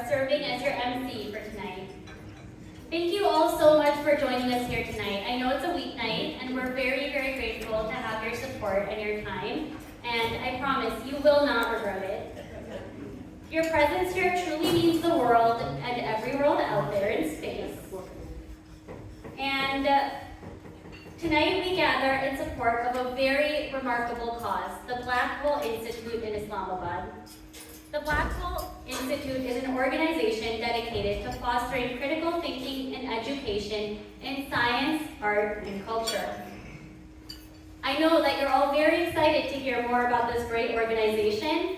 serving as your MC for tonight. Thank you all so much for joining us here tonight. I know it's a weeknight, and we're very, very grateful to have your support and your time, and I promise you will not regret it. Your presence here truly means the world and every world out there in space. And tonight we gather in support of a very remarkable cause, the Blackwell Institute in Islamabad. The Blackwell Institute is an organization dedicated to fostering critical thinking and education in science, art, and culture. I know that you're all very excited to hear more about this great organization,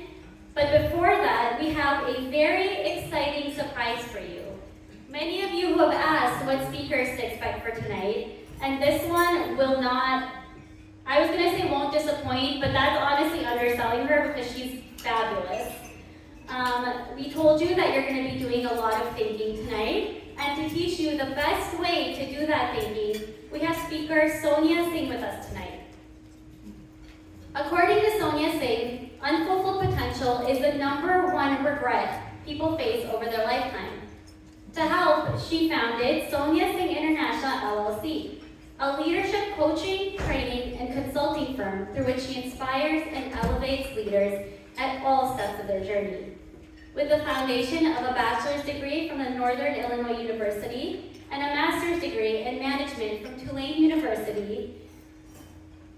but before that, we have a very exciting surprise for you. Many of you who have asked what speakers to expect for tonight, and this one will not, I was gonna say won't disappoint, but that's honestly underselling her because she's fabulous. We told you that you're gonna be doing a lot of thinking tonight, and to teach you the best way to do that thinking, we have speaker Sonia Singh with us tonight. According to Sonia Singh, unfulfilled potential is the #1 regret people face over their lifetime. To help, she founded Sonia Singh International LLC, a leadership coaching, training, and consulting firm through which she inspires and elevates leaders at all steps of their journey. With the foundation of a bachelor's degree from the Northern Illinois University and a master's degree in management from Tulane University,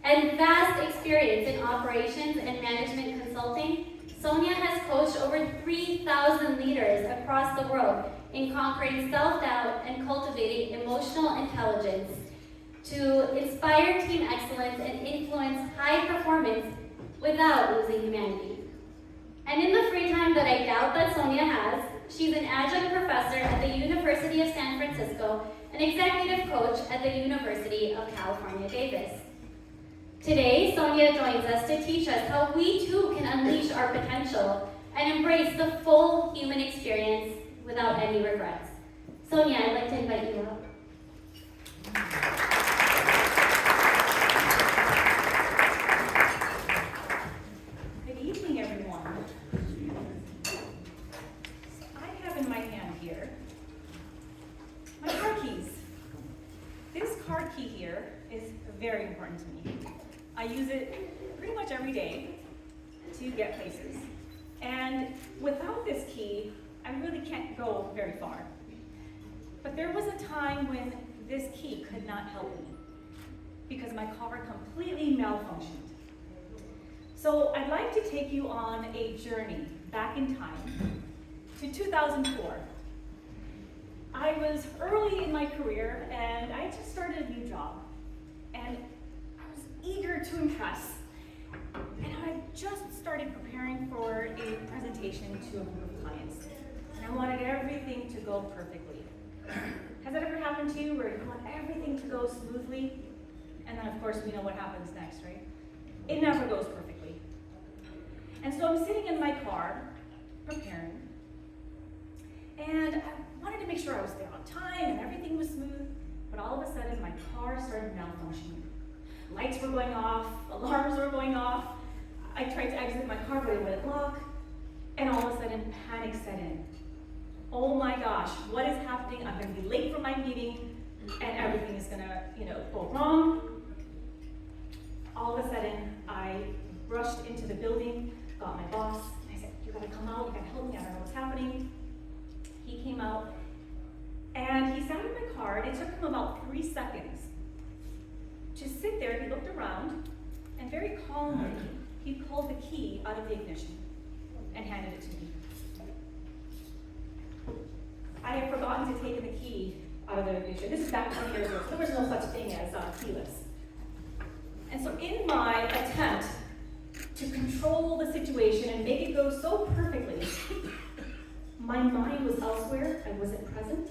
and vast experience in operations and management consulting, Sonia has coached over 3,000 leaders across the world in conquering self-doubt and cultivating emotional intelligence to inspire team excellence and influence high performance without losing humanity. And in the free time that I doubt that Sonia has, she's an adjunct professor at the University of San Francisco, an executive coach at the University of California, Davis. Today, Sonia joins us to teach us how we too can unleash our potential and embrace the full human experience without any regrets. Sonia, I'd like to invite you up. Good evening, everyone. I have in my hand here my car keys. This car key here is very important to me. I use it pretty much every day to get places. And without this key, I really can't go very far. But there was a time when this key could not help me because my car completely malfunctioned. So I'd like to take you on a journey back in time to 2004. I was early in my career and I just started a new job. And I was eager to impress. And I just started preparing for a presentation to a group of clients. And I wanted everything to go perfectly. Has that ever happened to you where you want everything to go smoothly? And then of course we know what happens next, right? It never goes perfectly. And so I'm sitting in my car, preparing. And I wanted to make sure I was there on time and everything was smooth. But all of a sudden my car started malfunctioning. Lights were going off, alarms were going off. I tried to exit my car, but it wouldn't lock. And all of a sudden, panic set in. Oh my gosh, what is happening? I'm gonna be late for my meeting, and everything is gonna, go wrong. All of a sudden, I rushed into the building, got my boss, and I said, you gotta come out, you gotta help me, I don't know what's happening. He came out, and he sat in my car, and it took him about 3 seconds to sit there. He looked around, and very calmly, he pulled the key out of the ignition and handed it to me. I had forgotten to take the key out of the ignition. This is back 20 years ago, so there was no such thing as keyless. And so in my attempt to control the situation and make it go so perfectly, my mind was elsewhere, I wasn't present,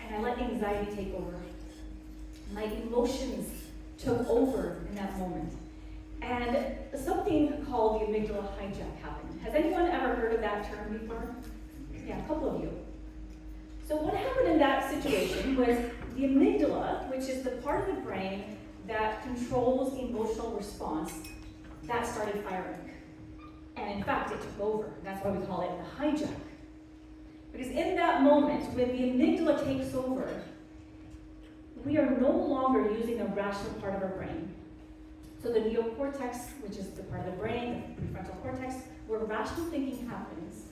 and I let anxiety take over. My emotions took over in that moment. And something called the amygdala hijack happened. Has anyone ever heard of that term before? Yeah, a couple of you. So what happened in that situation was the amygdala, which is the part of the brain that controls emotional response, that started firing. And in fact, it took over. That's why we call it the hijack. moment, when the amygdala takes over, we are no longer using the rational part of our brain. So the neocortex, which is the part of the brain, the prefrontal cortex, where rational thinking happens,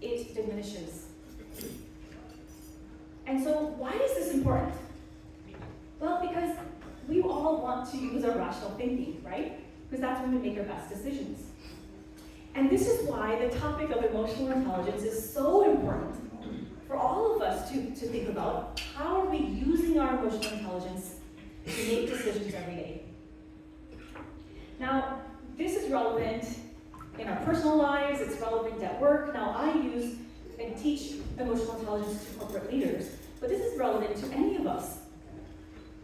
it diminishes. And so why is this important? Well, because we all want to use our rational thinking, right? Because that's when we make our best decisions. And this is why the topic of emotional intelligence is so important for all of us to think about. How are we using our emotional intelligence to make decisions every day? Now, this is relevant in our personal lives, it's relevant at work. Now, I use and teach emotional intelligence to corporate leaders, but this is relevant to any of us.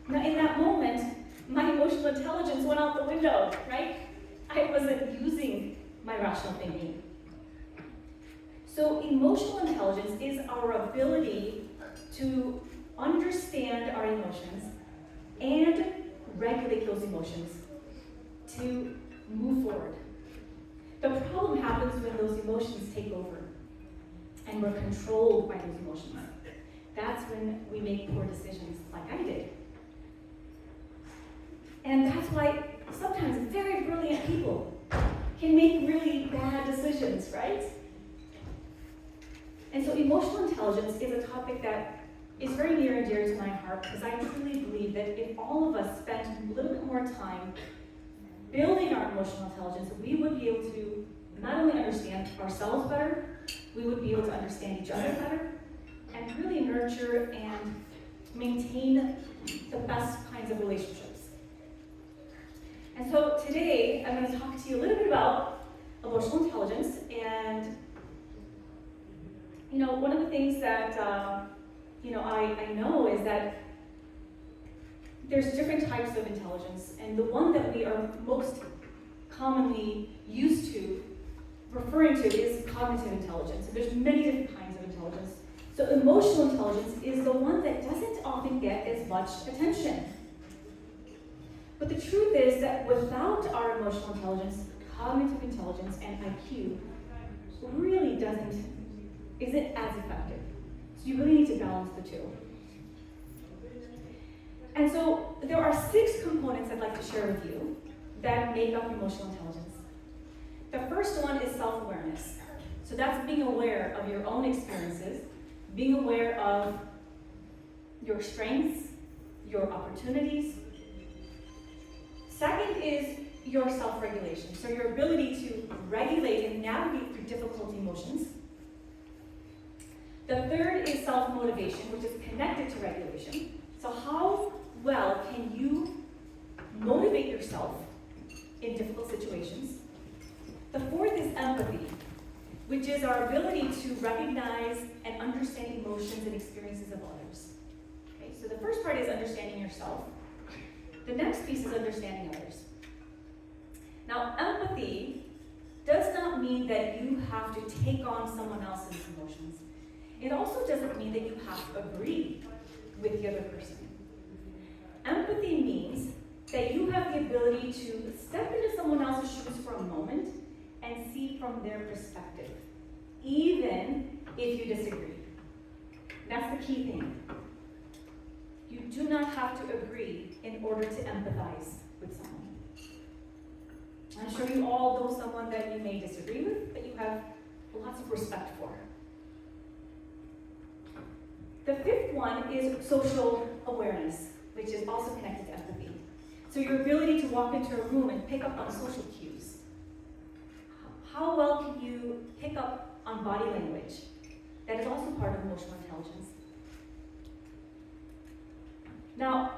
Now, in that moment, my emotional intelligence went out the window, right? I wasn't using my rational thinking. So emotional intelligence is our ability to understand our emotions and regulate those emotions to move forward. The problem happens when those emotions take over and we're controlled by those emotions. That's when we make poor decisions, like I did. And that's why sometimes very brilliant people can make really bad decisions, right? And so emotional intelligence is a topic that is very near and dear to my heart, because I truly believe that if all of us spent a little bit more time building our emotional intelligence, we would be able to not only understand ourselves better, we would be able to understand each other better, and really nurture and maintain the best kinds of relationships. And so today, I'm going to talk to you a little bit about emotional intelligence. And, one of the things that, I know is that there's different types of intelligence. And the one that we are most commonly used to referring to is cognitive intelligence. And there's many different kinds of intelligence. So emotional intelligence is the one that doesn't often get as much attention. But the truth is that without our emotional intelligence, cognitive intelligence, and IQ really isn't as effective. So you really need to balance the two. And so there are 6 components I'd like to share with you that make up emotional intelligence. The first one is self-awareness. So that's being aware of your own experiences, being aware of your strengths, your opportunities. Second is your self-regulation, so your ability to regulate and navigate through difficult emotions. The third is self-motivation, which is connected to regulation. So how well can you motivate yourself in difficult situations? The fourth is empathy, which is our ability to recognize and understand emotions and experiences of others. Okay, so the first part is understanding yourself. The next piece is understanding others. Now, empathy does not mean that you have to take on someone else's emotions. It also doesn't mean that you have to agree with the other person. Empathy means that you have the ability to step into someone else's shoes for a moment and see from their perspective, even if you disagree. That's the key thing. You do not have to agree in order to empathize with someone. I'm sure you all know someone that you may disagree with, but you have lots of respect for. The fifth one is social awareness, which is also connected to empathy. So your ability to walk into a room and pick up on social cues. How well can you pick up on body language? That is also part of emotional intelligence. Now,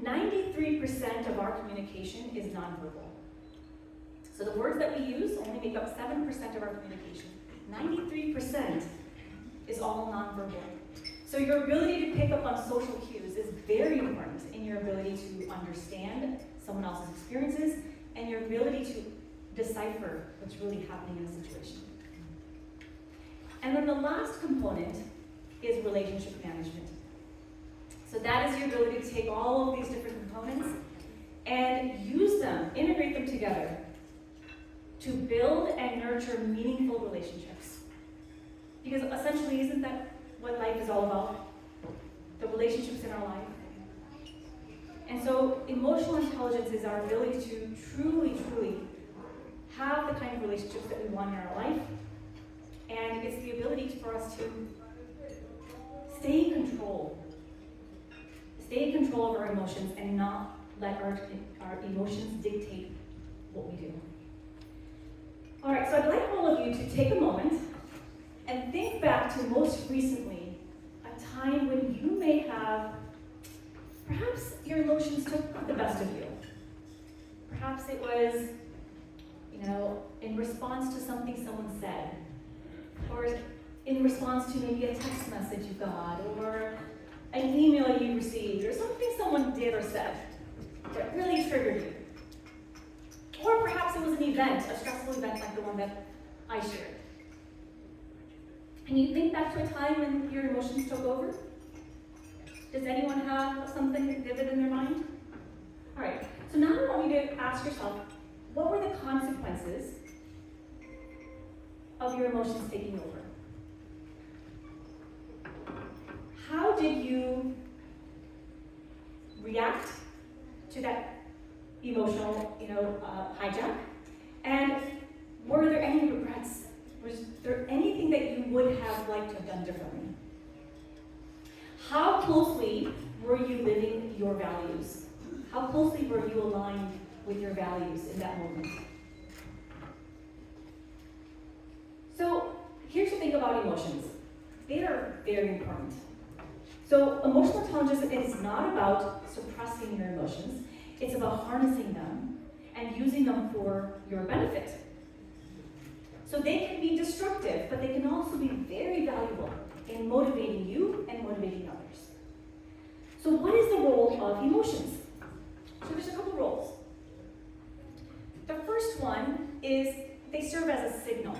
93% of our communication is nonverbal. So the words that we use only make up 7% of our communication. 93% is all nonverbal. So your ability to pick up on social cues is very important in your ability to understand someone else's experiences and your ability to decipher what's really happening in a situation. And then the last component is relationship management. So that is your ability to take all of these different components and use them, integrate them together to build and nurture meaningful relationships. Because essentially, isn't that what life is all about, the relationships in our life. And so emotional intelligence is our ability to truly, truly have the kind of relationships that we want in our life. And it's the ability for us to stay in control. Stay in control of our emotions and not let our emotions dictate what we do. All right, so I'd like all of you to take a moment and think back to most recently a time when you may have, perhaps your emotions took the best of you. Perhaps it was, in response to something someone said, or in response to maybe a text message you got, or an email you received, or something someone did or said that really triggered you. Or perhaps it was an event, a stressful event like the one that I shared. Can you think back to a time when your emotions took over? Does anyone have something vivid in their mind? All right, so now I want you to ask yourself, what were the consequences of your emotions taking over? How did you react to that emotional, hijack? And were there any regrets? Was there anything that you would have liked to have done differently? How closely were you living your values? How closely were you aligned with your values in that moment? So here's the thing about emotions. They are very important. So emotional intelligence is not about suppressing your emotions. It's about harnessing them and using them for your benefit. So they can be destructive, but they can also be very valuable in motivating you and motivating others. So what is the role of emotions? So there's a couple roles. The first one is they serve as a signal.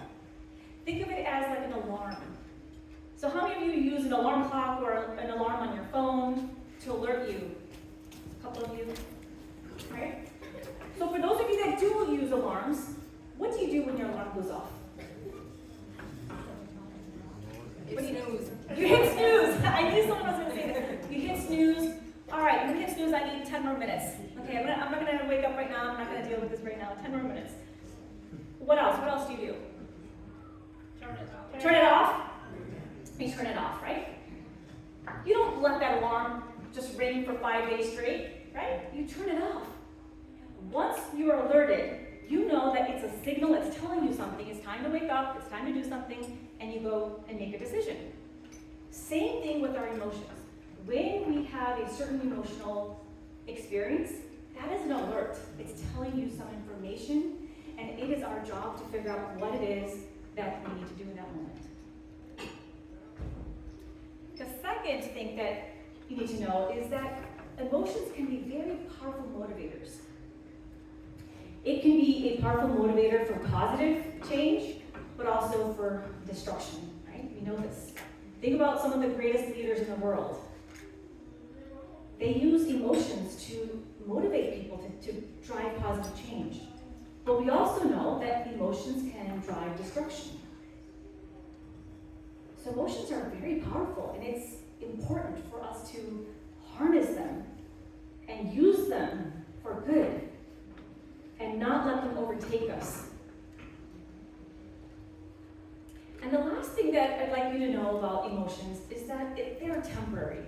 Think of it as like an alarm. So how many of you use an alarm clock or an alarm on your phone to alert you? A couple of you, right? So for those of you that do use alarms, what do you do when your alarm goes off? What do you snooze? You hit snooze. I knew someone was going to say that. You hit snooze. All right, you hit snooze. I need 10 more minutes. Okay, I'm not going to wake up right now. I'm not going to deal with this right now. 10 more minutes. What else? What else do you do? Turn it off. You turn it off, right? You don't let that alarm just ring for 5 days straight, right? You turn it off. Once you are alerted, you know that it's a signal that's telling you something. It's time to wake up, it's time to do something, and you go and make a decision. Same thing with our emotions. When we have a certain emotional experience, that is an alert. It's telling you some information, and it is our job to figure out what it is that we need to do in that moment. The second thing that you need to know is that emotions can be very powerful motivators. It can be a powerful motivator for positive change, but also for destruction, right? We know this. Think about some of the greatest leaders in the world. They use emotions to motivate people to drive positive change. But we also know that emotions can drive destruction. So emotions are very powerful, and it's important for us to harness them and use them for good and not let them overtake us. And the last thing that I'd like you to know about emotions is that they're temporary.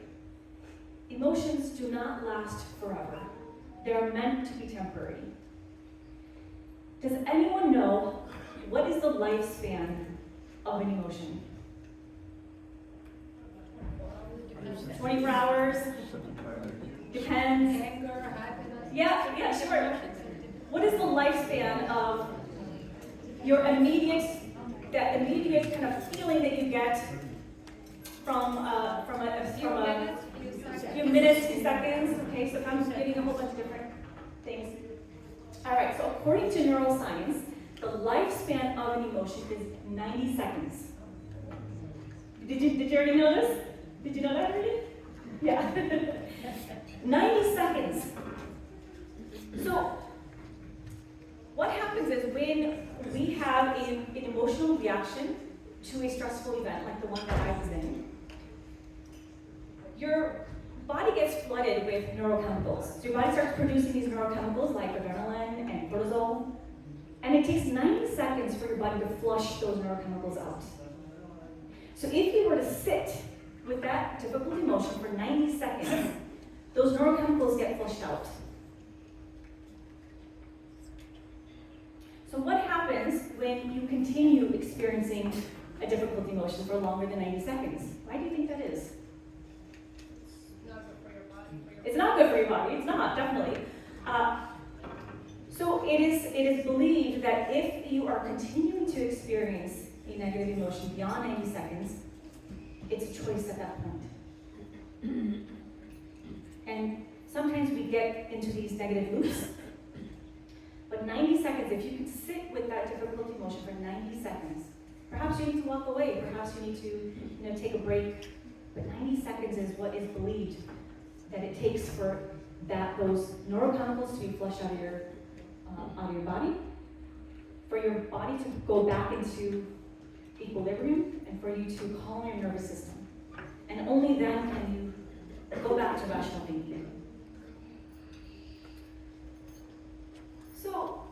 Emotions do not last forever. They're meant to be temporary. Does anyone know what is the lifespan of an emotion? 24 hours? Depends. Yeah, sure. What is the lifespan of your immediate kind of feeling that you get from a few minutes, few seconds? Okay, so I'm giving a whole bunch of different things. All right, so according to neuroscience, the lifespan of an emotion is 90 seconds. Did you already know this? Did you know that already? Yeah. 90 seconds. So, what happens is when we have an emotional reaction to a stressful event, like the one that I was in, flooded with neurochemicals. So your body starts producing these neurochemicals like adrenaline and cortisol, and it takes 90 seconds for your body to flush those neurochemicals out. So if you were to sit with that difficult emotion for 90 seconds, those neurochemicals get flushed out. So what happens when you continue experiencing a difficult emotion for longer than 90 seconds? Why do you think that is? It's not good for your body. It's not, definitely. So it is believed that if you are continuing to experience a negative emotion beyond 90 seconds, it's a choice at that point. And sometimes we get into these negative loops. But 90 seconds, if you can sit with that difficult emotion for 90 seconds, perhaps you need to walk away, perhaps you need to take a break, but 90 seconds is what is believed that it takes for those neurochemicals to be flushed out of your body, for your body to go back into equilibrium, and for you to calm your nervous system. And only then can you go back to rational thinking. So,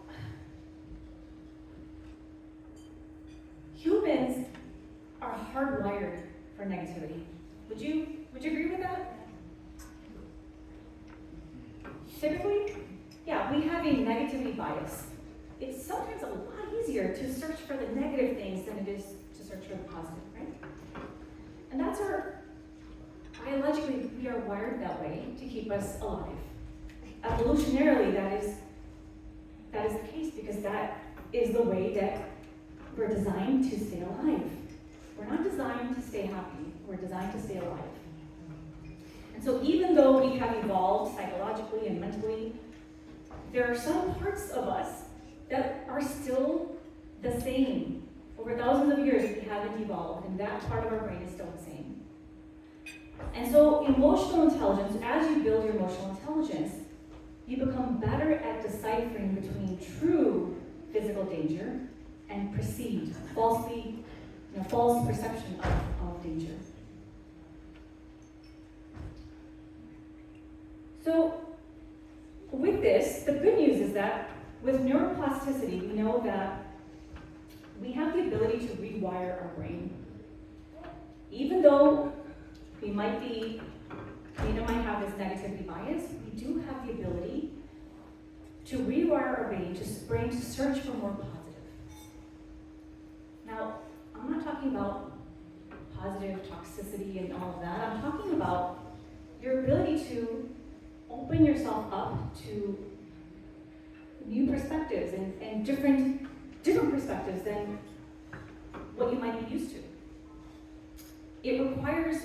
humans are hardwired for negativity. Would you agree with that? Typically, yeah, we have a negativity bias. It's sometimes a lot easier to search for the negative things than it is to search for the positive, right? And that's biologically, we are wired that way to keep us alive. Evolutionarily, that is the case because that is the way that we're designed to stay alive. We're not designed to stay happy, we're designed to stay alive. And so even though we have evolved psychologically and mentally, there are some parts of us that are still the same. Over thousands of years, we haven't evolved, and that part of our brain is still the same. And so emotional intelligence, as you build your emotional intelligence, you become better at deciphering between true physical danger and perceived, false perception of danger. So, with this, the good news is that with neuroplasticity, we know that we have the ability to rewire our brain. Even though we might have this negativity bias, we do have the ability to rewire our brain to search for more positive. Now, I'm not talking about positive toxicity and all of that. I'm talking about your ability to open yourself up to new perspectives and different perspectives than what you might be used to. It requires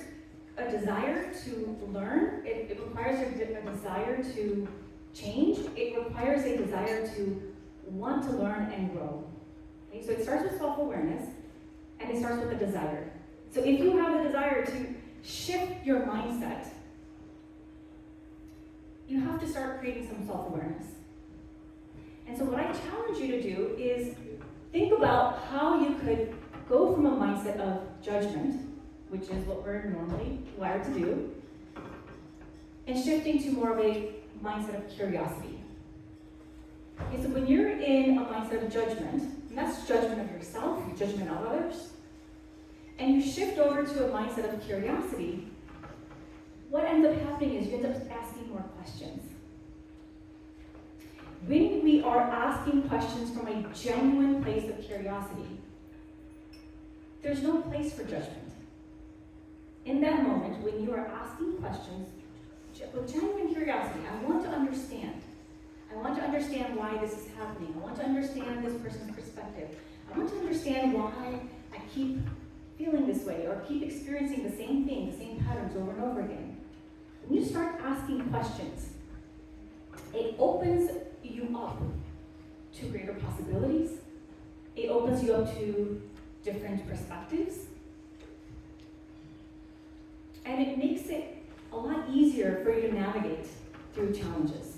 a desire to learn. It requires a desire to change. It requires a desire to want to learn and grow. Okay? So it starts with self-awareness, and it starts with a desire. So if you have the desire to shift your mindset, you have to start creating some self-awareness. And so what I challenge you to do is think about how you could go from a mindset of judgment, which is what we're normally wired to do, and shifting to more of a mindset of curiosity. Okay, so when you're in a mindset of judgment, and that's judgment of yourself, judgment of others, and you shift over to a mindset of curiosity, what ends up happening is you end up asking more questions. When we are asking questions from a genuine place of curiosity, there's no place for judgment. In that moment, when you are asking questions with genuine curiosity, I want to understand. I want to understand why this is happening. I want to understand this person's perspective. I want to understand why I keep feeling this way or keep experiencing the same thing, the same patterns over and over again. When you start asking questions, it opens you up to greater possibilities. It opens you up to different perspectives. And it makes it a lot easier for you to navigate through challenges.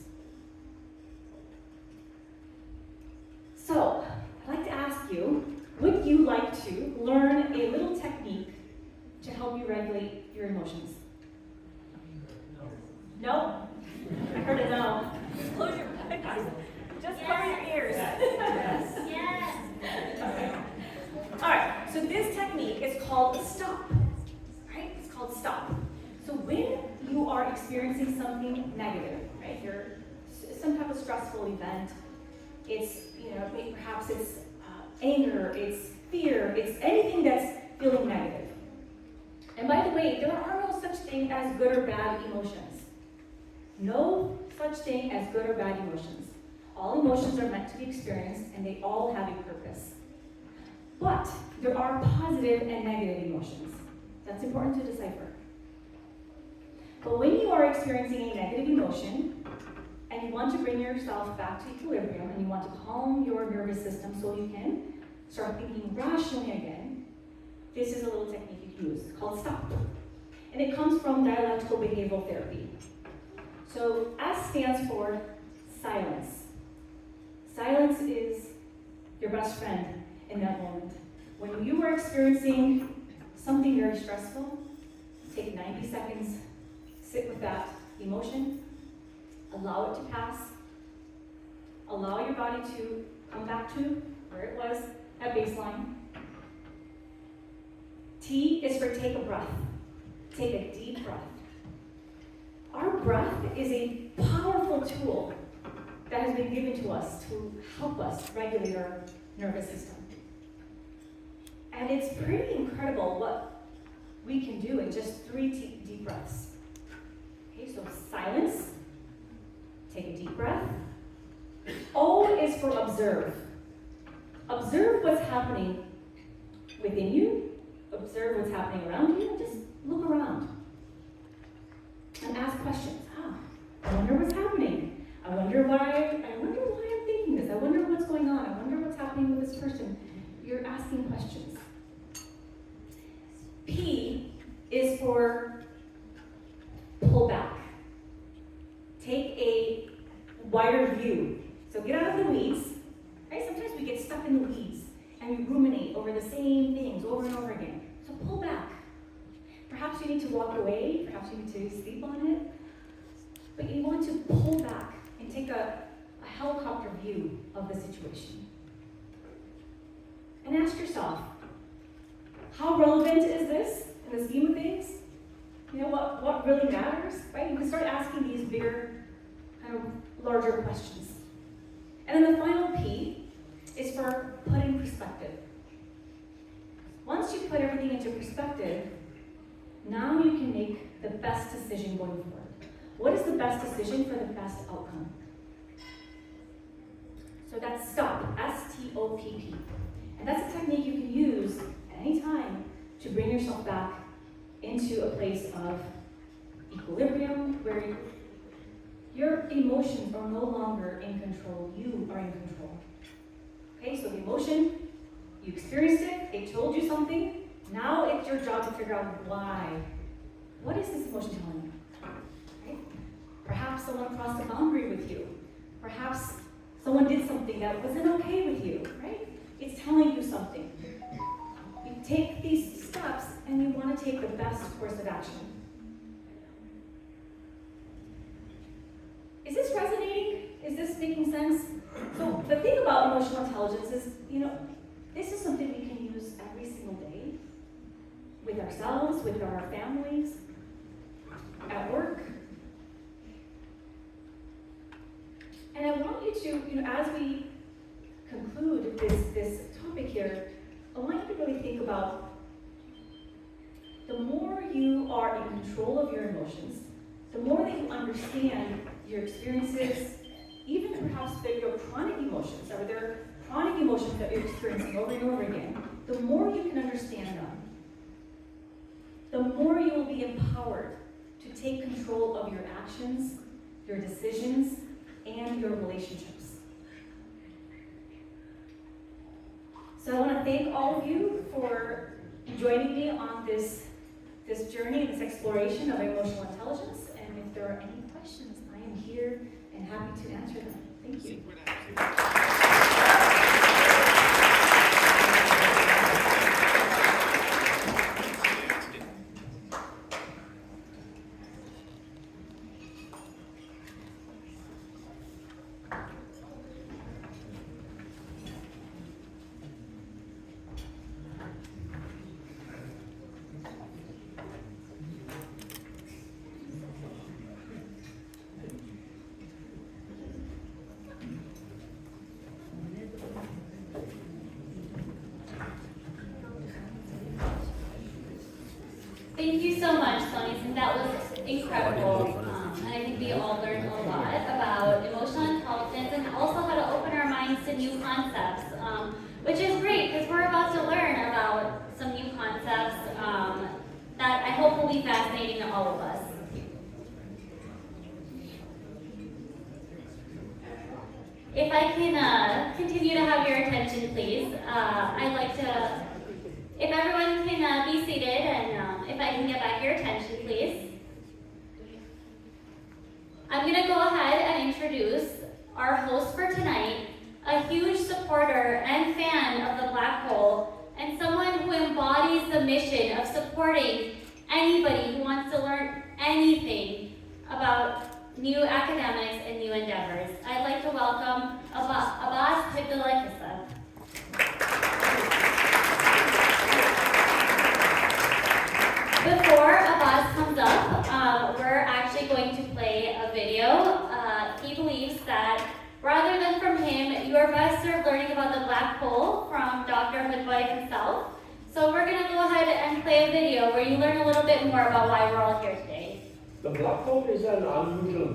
So, I'd like to ask you, would you like to learn a little technique to help you regulate your emotions? No? I heard a no. Close your eyes. Just cover your ears. Yes. All right, so this technique is called stop, right? It's called stop. So when you are experiencing something negative, right? You're some type of stressful event. It's, perhaps it's anger, it's fear, it's anything that's feeling negative. And by the way, there are no such thing as good or bad emotions. No such thing as good or bad emotions. All emotions are meant to be experienced, and they all have a purpose. But there are positive and negative emotions. That's important to decipher. But when you are experiencing a negative emotion, and you want to bring yourself back to equilibrium, and you want to calm your nervous system so you can start thinking rationally again, this is a little technique you can use called STOP. And it comes from dialectical behavioral therapy. So S stands for silence. Silence is your best friend in that moment. When you are experiencing something very stressful, take 90 seconds, sit with that emotion, allow it to pass, allow your body to come back to where it was at baseline. T is for take a breath. Take a deep breath. Our breath is a powerful tool that has been given to us to help us regulate our nervous system. And it's pretty incredible what we can do in just 3 deep breaths. Okay, so silence, take a deep breath. O is for observe. Observe what's happening within you, observe what's happening around you, and just look around. And ask questions. I wonder what's happening. I wonder why I'm thinking this. I wonder what's going on. I wonder what's happening with this person. You're asking questions. P is for pull back. Take a wider view. So get out of the weeds. Right? Sometimes we get stuck in the weeds and we ruminate over the same things over and over again. So pull back. Perhaps you need to walk away. Perhaps you need to sleep on it. But you want to pull back and take a helicopter view of the situation. And ask yourself, how relevant is this in the scheme of things? You know, what really matters, right? You can start asking these bigger, kind of larger questions. And then the final P is for put in perspective. Once you put everything into perspective, now you can make the best decision going forward. What is the best decision for the best outcome? So that's STOP, S-T-O-P-P. And that's a technique you can use at any time to bring yourself back into a place of equilibrium where your emotions are no longer in control. You are in control. Okay, so the emotion, you experienced it, it told you something. Now it's your job to figure out why. What is this emotion telling you? Right? Perhaps someone crossed a boundary with you. Perhaps someone did something that wasn't okay with you, right? It's telling you something. You take these steps and you want to take the best course of action. Is this resonating? Is this making sense? So the thing about emotional intelligence is, this is something we can use every single day with ourselves, with our families, at work. And I want you to, as we conclude this topic here, I want you to really think about the more you are in control of your emotions, the more that you understand your experiences, even perhaps your chronic emotions, or there are chronic emotions that you're experiencing over and over again, the more you can understand them, the more you will be empowered to take control of your actions, your decisions, and your relationships. So I want to thank all of you for joining me on this journey, this exploration of emotional intelligence. And if there are any questions, I am here and happy to answer them. Thank you. Thank you so much, Sonia. I think that was incredible. And I think we all learned a lot about emotional intelligence and also how to open our minds to new concepts, which is great because we're about to learn about some new concepts that I hope will be fascinating to all of us. If I can continue to have your attention, please. I'd like to, if everyone can be seated and if I can get back your attention, please. I'm going to go ahead and introduce our host for tonight, a huge supporter and fan of the Black Hole, and someone who embodies the mission of supporting anybody who wants to learn anything about new academics and new endeavors. I'd like to welcome Abbas Hibdullah. Before Abbas comes up, we're actually going to play a video. He believes that rather than from him, you are best served learning about the Black Hole from Dr. Hoodboy himself. So we're going to go ahead and play a video where you learn a little bit more about why we're all here today. The black hole is an unusual